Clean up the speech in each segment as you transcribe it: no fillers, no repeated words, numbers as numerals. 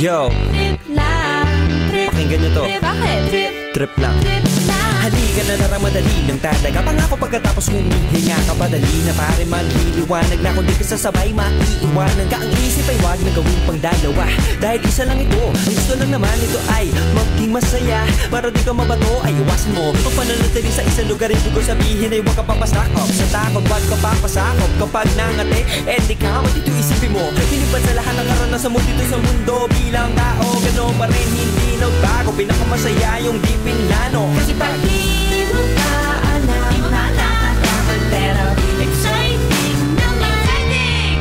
Yo, Trip lang, trip, pakinggan nyo to. trip, bakit? Trip, Trip lang. trip lang. Halika na naramadali ng talaga. Pangako pagkatapos humihinga ka padali na pare magliliwanag na kung di ka sasabay maiiwanan ka. Ang isip ay wag na gawin pang dalawa dahil isa lang ito. Ang gusto lang naman ito ay maging masaya. Para di ka mabato ay iwasan mo ang pananatili sa isang lugar. Ibig ko sabihin ay huwag ka papasakop sa takot. Wag ka papasakop kapag nangate eh di ka matito isipin mo. Hinibad sa lahat ng karanasan mo dito sa mundo. Bilang tao gano'n pa rin hindi nagbago. Pinakamasaya yung di pinlano. Kasi pag di mo ka alam, nakakatakot pero exciting naman. Exciting!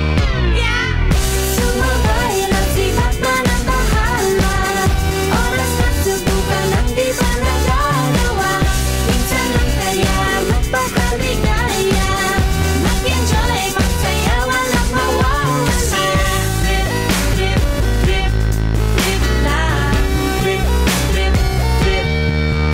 Yeah! Sumabay lang sipat man ang bahala. Oras na subukan ang di pa nagalawa. Minsan lang kaya magpakaligaya. Mag-enjoy, magsaya, walang mawawala. Trip, trip, trip, trip lang. Trip, trip, trip,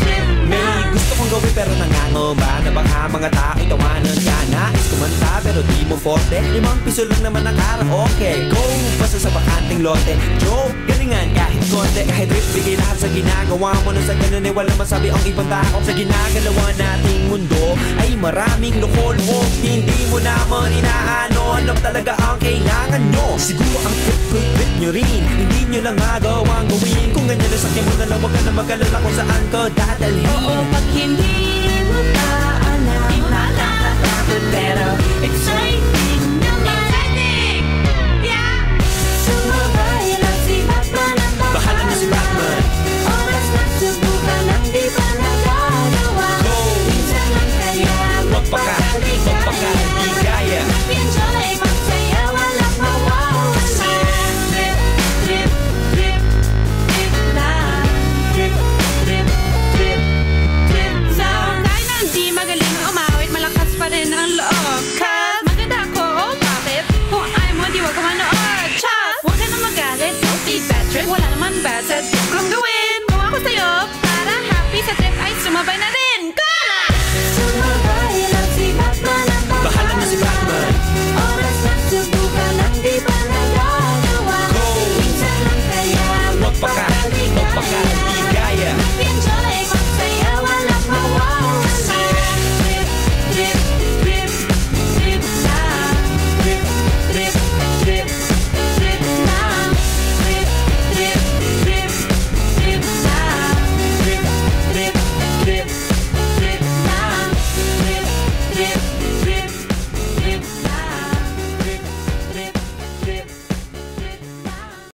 trip May lang. gusto kong gawin pero nangangamba na baka mga tao tawanan ka. Nais kumanta pero di mo forte. 5 piso lang naman ang karaoke. Go! Basta sa bakanting lote. Joke! Galingan kahit konti. Kahit rip, bigay lahat sa ginagawa mo. Na sa ganun ay walang masabi ang ibang tao. Sa ginagalawa nating mundo ay maraming loko-loko. Hindi mo naman inaano. Alam talaga ang kailangan nyo. Siguro ang trip nyo rin. Hindi nyo lang magawang gawin. Kung ganyan na sakyan mo na lang, wag ka na mag-alala kung saan ka dadalhin. Oo, pag hindi mo ka alam, nakakatakot pero exciting.